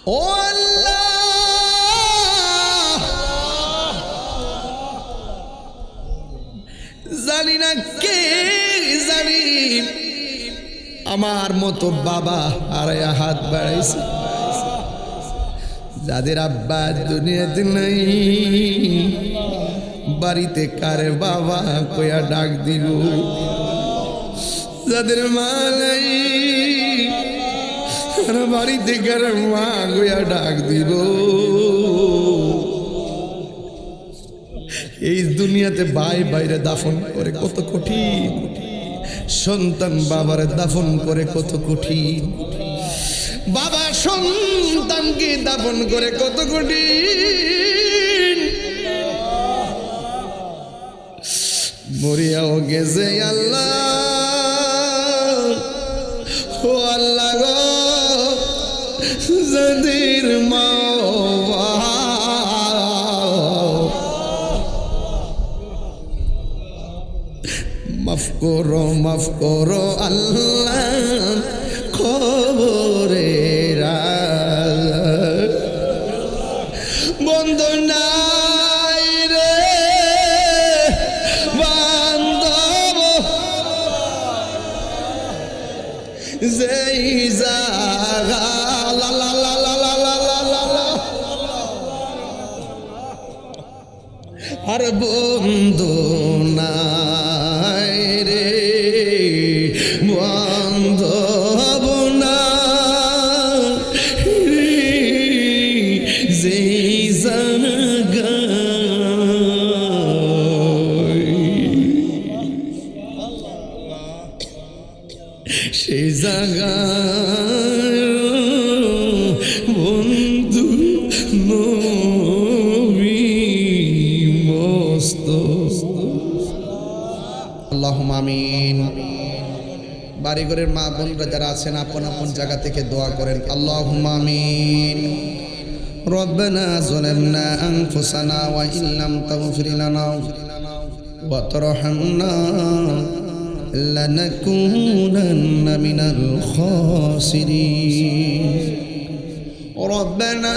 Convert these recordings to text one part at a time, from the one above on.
ও আল্লাহ, জানি না কে জানি আমার মতো বাবা আর হাত বাড়াইছে, যাদের আব্বা দুনিয়াতে নাই, বাড়িতে কারে বাবা কইয়া ডাক দিব, যাদের মা নাই বাড়িতে কারে মা কইয়া ডাক দিব। এই দুনিয়াতে ভাই বাইরে দাফন করে কত কঠিন, সন্তান বাবারে দাফন করে কত কঠিন, বাবা সন্তানকে দাফন করে কত কঠিন। মরিয়াও গেছে আল্লাহ, ও আল্লাহ গো, যাদের মা মাফ করো আল্লাহ, খবরে বন্ধ নাই রে বান্ধব, যেই জাগা লা লা লা লা লা লা লা লা, আর বন্ধু নাই রে বান্ধব নাই যেই জায়গায়, সেই জায়গায় বন্ধু নবী মস্ত। আল্লাহুম্মা আমিন। বাড়িঘরের মা বোনরা যারা আছেন আপন আপন জায়গা থেকে দোয়া করেন। আল্লাহুম্মা আমিন। রব্বানা যালামনা আনফুসানা ওয়া ইল্লাম তাগফির লানা ওয়া তারহামনা লানাকুনান্না মিনাল খাসিরিন। ربنا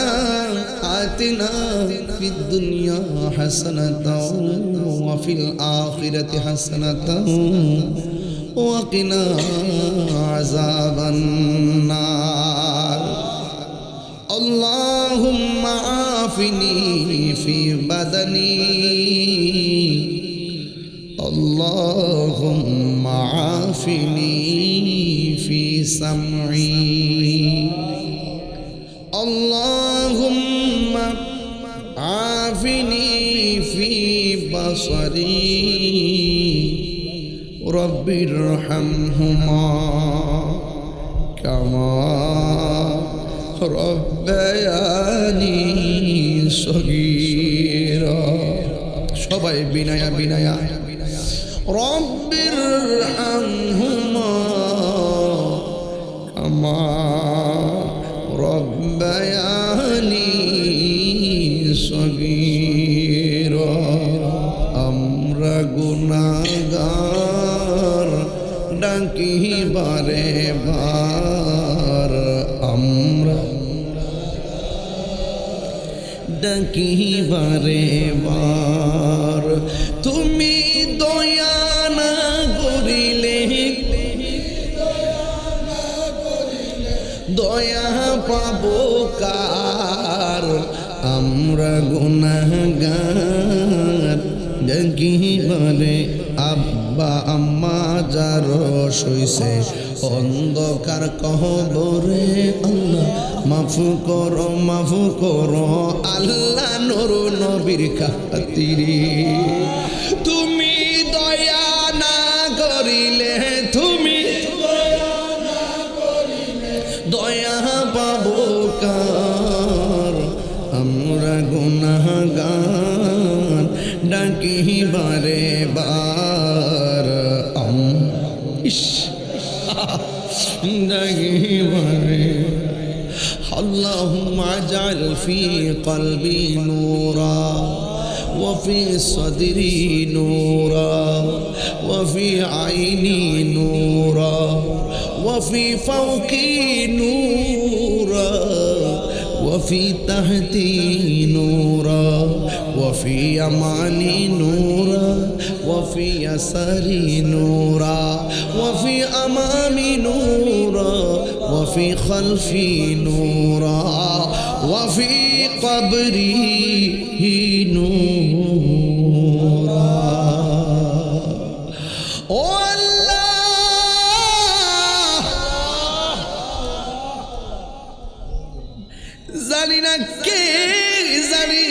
آتنا في الدنيا حسنة وفي الآخرة حسنة وقنا عذاب النار. اللهم عافني في بدني، اللهم عافني في سمعي، اللهم عافني في بصري، رب ارحمهما كما ربياني صغيرا. সবাই বিনায়া বিনায়া رب ارحمهما كما রব্বায়ানি সগীরা। আমরা গুনাহগার ডাকি বারে বার, আমরা ডাকি বারে বার, তুমি দয়া না করিলে দয়া পাবো কার। আমরা গুনাহগার ডাকি বারে আব্বা আম্মা যার শুইছে অন্ধকার কবরে, আল্লাহ মাফ করো আল্লাহ নূর নবীর খাতিরে। তুমি দয়া না করিলে, তুমি দয়া পাবো কার। আমরা গুনাহগার ডাকি বারে বার, ডাকি বারে। اللهم اجعل في قلبي نورا وفي صدري نورا وفي عيني نورا وفي فوقي نورا وفي تحتي نورا وفي يماني نورا وفي يساري نورا وفي أمامي نورا وفي خلفي نورا وفي قبري نورا জানি না কে জানি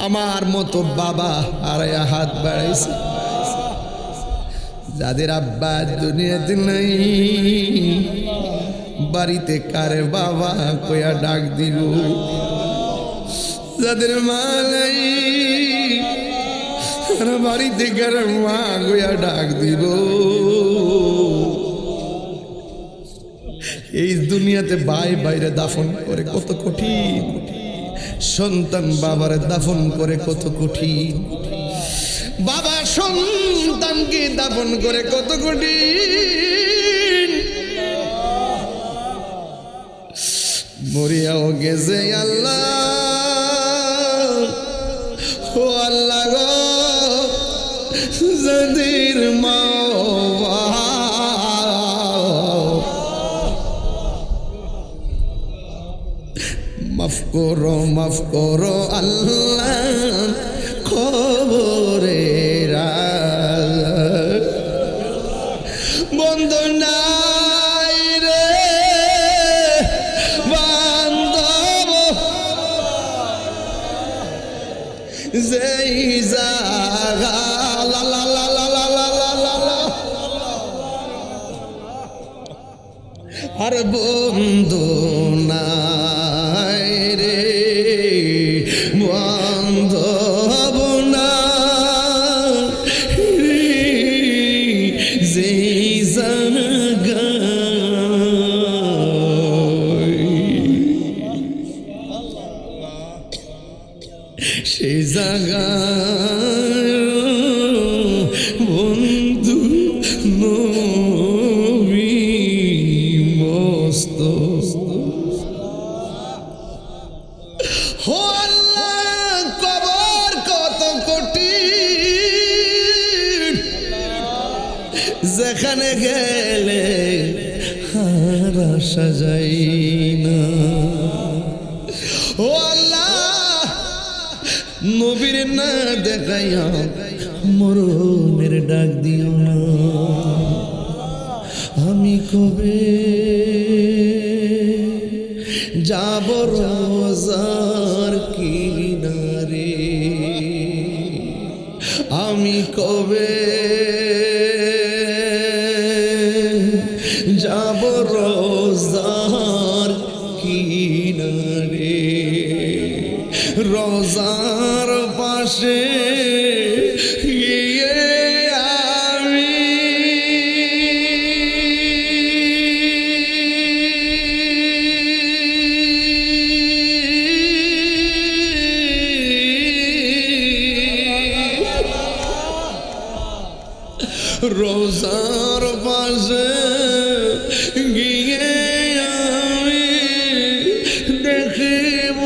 আমার মতো বাবা আর হাত বাড়াইছে যাদের আব্বা দুনিয়াতে নাই বাড়িতে কারে বাবা কইয়া ডাক দিব যাদের মা নাই বাড়িতে কারে মা কইয়া ডাক দিব এই দুনিয়াতে ভাই বাইরে দাফন করে কত কঠিন সন্তান বাবারে দাফন করে কত কঠিন বাবা সন্তানকে দাফন করে কত কঠিন মরিয়াও গেছে আল্লাহ ও আল্লাহ গো যাদের মা মাফ করো আল্লাহ খবরে বন্ধু নাই রে বান্ধব যেই জাগা লা লা লা লা লা লা লা লা আর বন্ধু নাই রে বান্ধব নাই যেই জায়গায় সেই জায়গায় বন্ধু নবী মস্ত কবর কত কঠিন যেখানে গেলে আর আসা যায় না ও আল্লাহ নবীর না দেখাইয়া মরণের ডাক দিও না আমি কবে যাব রোজার কিনারে আমি কবে যাব রোজার কিনারে রোজার পাশে গিয়ে রোজার পাশে গিয়ে আমি দেখিব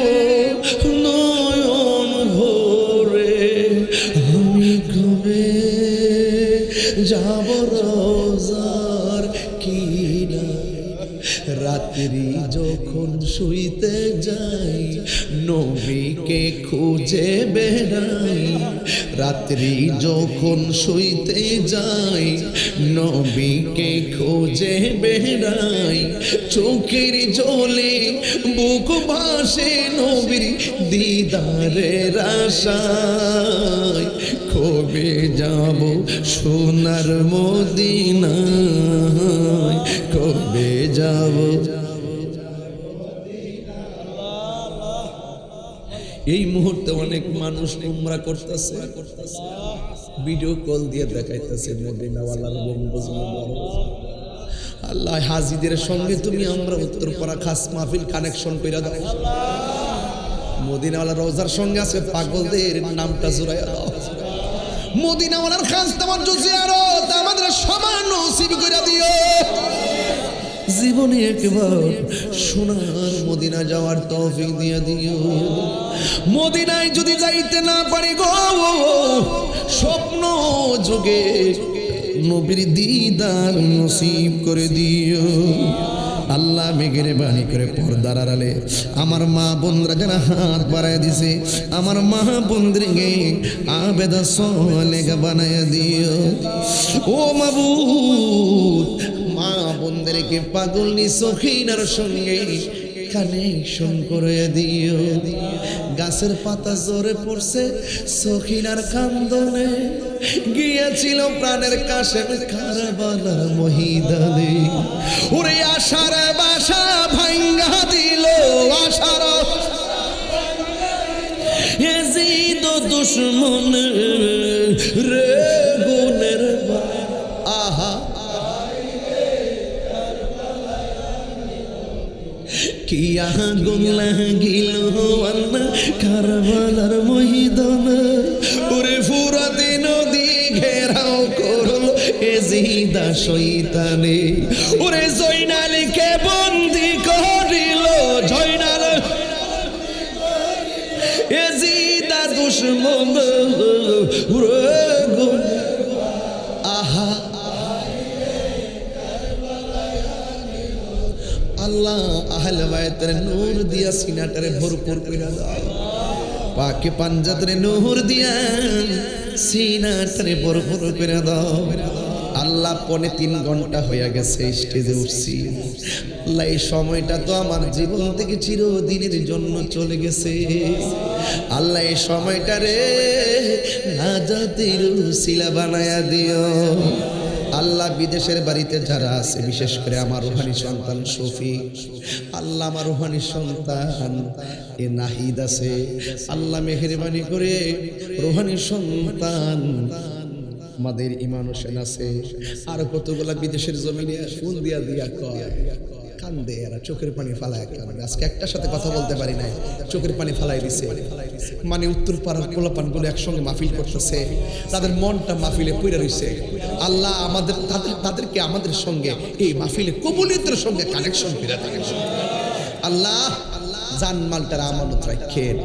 নয়ন ভরে আমি কবে যাব রোজার কিনারে রাত্রি যখন শুইতে যাই নবীকে খুঁজে বেড়াই রাত্রি যখন শুইতে যাই নবীকে খুঁজে বেড়াই চোখের জলে বুক ভাসে নবীর দিদারের আশায় কবে যাব সোনার মদিনায় কবে যাব এই মুহূর্তে অনেক মানুষ উমরা করতেছে ভিডিও কল দিয়ে দেখাইতেছে মদিনাওয়ালার গম্বুজ মুবারক আল্লাহ হাজীদের সঙ্গে তুমি আমরা উত্তরপাড়া খাস মাহফিল কানেকশন কইরা দাও মদিনাওয়ালার রওজার সঙ্গে আছে পাগলদের নামটা জুড়াইয়া দাও মদিনাওয়ালার খাস তাওয়াজ্জু জিয়ারত আমাদের সমান নসিব কইরা দিও জীবনে একবার সোনার মদিনা যাওয়ার তৌফিক দিয়ে দিও। মদিনায় যদি যাইতে না পারি গো, স্বপ্ন যোগে নবীর দিদার নসিব করে দিও। আল্লাহ মেঘের বাণী করে পর্দার আড়ালে আমার মা বোনরা যারা হাত বাড়ায় দিছে, আমার মা বোনদেরকে আবেদা সলেগা বানায় দিও। ও মাবুদ, মা বোনদেরকে পাগলনি সখিনার সঙ্গে কানেকশন করে দিও। গাছের পাতা জোরে পড়ছে সখিনার কান্দনে, গিয়েছিল প্রাণের কাশেম কারবালার মহিদানে। ওরে আশার বাসা ভাঙ্গা দিল, আশার এজিদ দুশ্মন রে গুনের আহা কি আগুন লাগিল কারবালার মহিদানে। ওরে ফুরাতে নদী ঘেরাও করল এজিদা শয়তানে। ওরে জয়নালকে বন্দি করিল, জয়নাল এজিদা দুশ্মন রে গুন আহা। আল্লাহ আহলে বায়তের নূর দিয়া সিনাটারে ভরপুর করে দাও, পাকে পাঞ্জাতরে নূর দিয়া সিনাটারে ভরপুর করে দাও। আল্লাহ 3.5 ঘন্টা হয়ে গেছে স্টেজে উঠছি। আল্লাহ এই সময়টা তো আমার জীবন থেকে চিরদিনের জন্য চলে গেছে। আল্লাহ এই সময়টারে নাজাতের উসিলা বানায়া দিও। আল্লাহ বিদেশের বাড়িতে যারা আছে, বিশেষ করে আমার রুহানি সন্তান শফিক, আল্লাহ আমার রুহানি সন্তান এ নাহিদ আছে, আল্লাহ মেহেরবানি করে রুহানি সন্তান আমাদের ইমান হোসেন আছে, আর কতগুলা বিদেশের জমিনে ফোন দিয়া দিয়া কয় কান্দে, এরা চোখের পানি ফালায় কান্দে। আজকে একটার সাথে কথা বলতে পারি নাই, চোখের পানি ফালাই দিছে। মানে উত্তর পাড়ার পোলাপানগুলো একসঙ্গে মাহফিল করতেছে, তাদের মনটা মাহফিলে পড়ে রয়েছে। আল্লাহ আমাদের তাদেরকে আমাদের সঙ্গে এই মাহফিলে কবুলিয়তের সঙ্গে কানেকশন ফিরে থাকে। আল্লাহ জানমালটার আমানত রাখেন।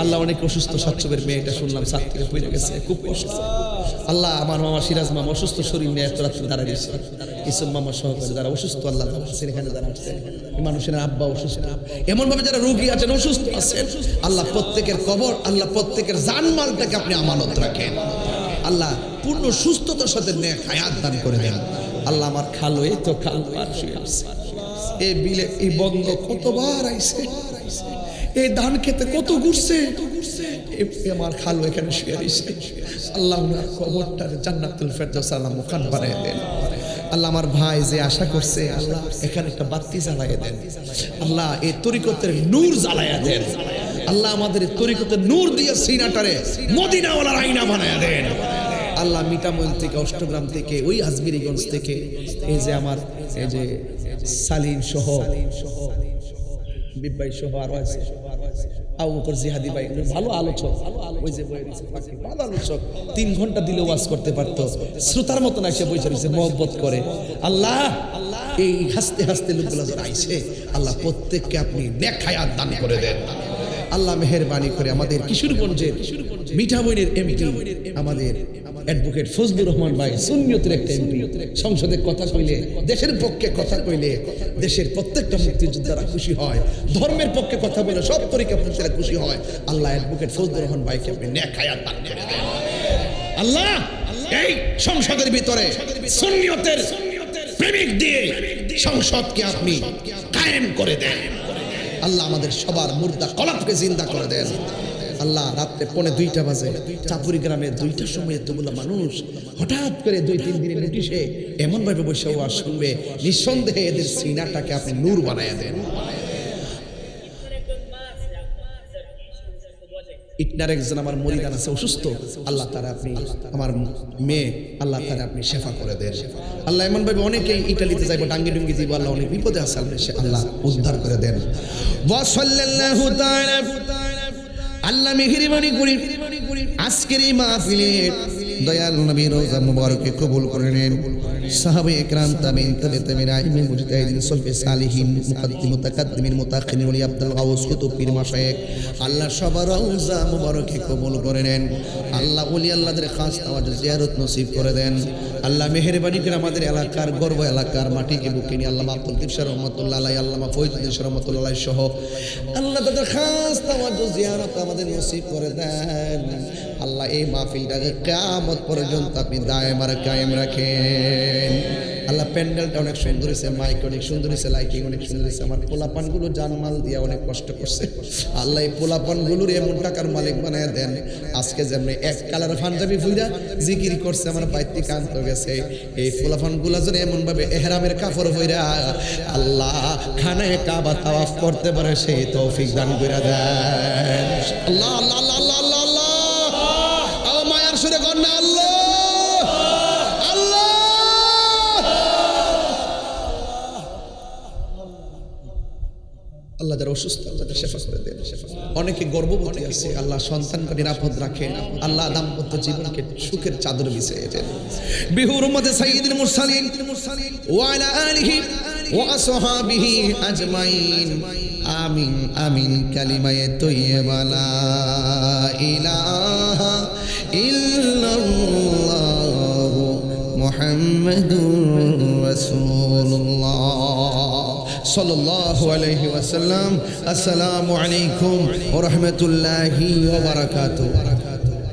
আল্লাহ অনেক অসুস্থ, সচ্ছবের মেয়েটা শুনলাম ছাত্রীরা পড়ে গেছে, খুব অসুস্থ। আল্লাহ আমার মামা সিরাজ মামা অসুস্থ শরীর নিয়ে এত রাত্রে দাঁড়া গেছে, ইসব মামা সহকারে যারা অসুস্থ, আল্লাহ এখানে যারা আসছে, মানুষের আব্বা অসুস্থ, এমন ভাবে যারা রোগী আছেন, অসুস্থ আছেন, আল্লাহ প্রত্যেকের কবর, আল্লাহ প্রত্যেকের জানমালটাকে আপনি আমানত রাখেন। আল্লাহ পূর্ণ সুস্থতার সাথে নেক হায়াত দান করে দেন। আল্লাহ আমার খালো, এই তো খাল পার শুয়ে আছে, এই বিলে এই বন্ধ কতবার আইছে, এই ধান খেতে কত ঘুরছে, আমার খালো এখানে শুয়ে রয়েছে। আল্লাহ ওনার কবরটার জান্নাতুল ফেরদৌস আল্লাহ মুখান বানিয়ে দেন। আল্লাহ আমার ভাই যে আশা করছে, আল্লাহ এখানে একটা বাতি জ্বালাইয়া দেন। আল্লাহ এই তরিকতের নূর জ্বালাইয়া দেন। আল্লাহ আমাদের তরিকতের নূর দিয়ে সিনাটারে মদিনাওয়ালার আয়না বানাইয়া দেন। আল্লাহ মিঠামইল থেকে, অষ্টগ্রাম থেকে, ওই আজমিরিগঞ্জ থেকে, এই যে আমার এই যে সালিম সহ বিবাই সহ আরো আছে, আবু বকর জিহাদি ভাই ভালো আলোচক, ওই যে ভালো আলোচক, 3 ঘন্টা দিলে ওয়াজ করতে পারতো, শ্রোতার মতন এসে বসে রয়েছে, মহব্বত করে। আল্লাহ এই হাসতে হাসতে লোকগুলো যারা আইছে, আল্লাহ প্রত্যেককে আপনি নেক হায়াত দান করে দেন। আল্লাহ মেহেরবানি করে আমাদের কিশোরগঞ্জের মিঠামইনের এমপি আমাদের অ্যাডভোকেট ফজলুর রহমান ভাই, সুন্নিয়তের একটা এমপি, সংসদে কথা কইলে, দেশের পক্ষে কথা কইলে দেশের প্রত্যেকটা মুক্তিযোদ্ধারা খুশি হয়, ধর্মের পক্ষে কথা বলে সব তরিকাপন্থীরা খুশি হয়। আল্লাহ অ্যাডভোকেট ফজলুর রহমান ভাইকে আপনি নেক হায়াত দান করে দেন। আল্লাহ এই সংসদের ভিতরে সুন্নিয়তের প্রেমিক দিয়ে সংসদকে আপনি কায়েম করে দেন। আল্লাহ আমাদের সবার মুর্দা কলাপকে জিন্দা করে দেন। আল্লাহ রাত্রে 1:45 বাজে চাপুরি গ্রামে 2টার সময় এতগুলো মানুষ হঠাৎ করে 2-3 দিনের নোটিশে এমন ভাবে বসে ওয়াজ শুনবে, নিঃসন্দেহে এদের সিনাটাকে আপনি নূর বানায়া দেন। ইটনার একজন আমার মরিদান আছে, অসুস্থ, আল্লাহ তারা আপনি, আমার মেয়ে, আল্লাহ তারা আপনি শেফা করে দেন। আল্লাহ এমন ভাবে অনেকে ইটালিতে যাইব, ডাঙ্গি ডুঙ্গি দিব, আল্লাহ অনেক বিপদে আছে, আল্লাহ উদ্ধার করে দেন। ওয়া সাল্লাল্লাহু তাআলা আল্লাহ মেহেরবানি করি আজকের এই মাহফিলে দয়াল নবী রওজা মুবারকে কবুল করে নেন। সাহাবায়ে একরাম তাবিঈন তাবিঈন আইমে মুজতাহিদিন সলফে সালিহিন মুকদ্দিম মুতাকাদ্দিমিন মুতাআখিরিন ওলি আব্দুল গাউস কুতুব পীর মাশায়েখ আল্লাহ সবার রওজা মুবারকে কবুল করে নেন। আল্লাহ ওলি আল্লাহদের খাস তাওয়াজ জিয়ারত নসিব করে দেন। আল্লাহ মেহেরবানি করে আমাদের এলাকার গর্ব এলাকার মাটিকে বুকে নিয়ে আল্লামা আব্দুল লতিফ শাহ রহমাতুল্লাহ আলাইহি আল্লামা ফয়জুদ্দিন শাহ রহমাতুল্লাহ আলাইহি সহ আল্লাহ তাদের খাস তাওয়াজ জিয়ারত আমাদের নসিব করে দেন। আল্লাহ এই মাহফিলটাকে কিয়ামত পর্যন্ত আপনি দায়েম আর কায়েম রাখেন। আল্লাহ প্যান্ডেলটা অনেক সুন্দর হয়েছে, মাইক অনেক সুন্দর হয়েছে, লাইটিং অনেক সুন্দর হয়েছে। আমার পোলাপানগুলো জানমাল দিয়ে অনেক কষ্ট করছে। আল্লাহ এই পোলাপানগুলোর এমন টাকার মালিক বানায় দেন। আজকে যেমনি এক কালার পাঞ্জাবি ফুইরা জিকির করছে, আমার বাইতে কান্ত গেছে। এই পোলাপানগুলো যেন এমনভাবে এহরামের কাপড় হইরা আল্লাহ খানায় কাবা তাওয়াফ করতে পারে সেই তৌফিক দান করে দেন। আল্লাহ আল্লাহ আল্লাহ আল্লাহ আল্লাহ আল্লাহ ও মায়ার সুরে কন্যা আল্লাহ আল্লাহ যারা অসুস্থ আল্লাহ শেফা করে দেন। অনেকে গর্ভবতী আছে, আল্লাহ সন্তানকে নিরাপদ রাখেন। আল্লাহ দাম্পত্য জীবনকে সুখের চাদর বিছিয়ে দেন। বিহুর উম্মতে সাইয়্যিদুল মুরসালিন ওয়া আলা আলিহি ওয়া আসহাবিহি আজমাইন আমিন আমিন। কালিমায়ে তাইয়্যিবা লা ইলাহা ইল্লাল্লাহু মুহাম্মাদুর রাসূলুল্লাহ সাল্লাল্লাহু আলাইহি ওয়াসাল্লাম। আসসালামু আলাইকুম ওয়া রাহমাতুল্লাহি ওয়া বারাকাতুহু।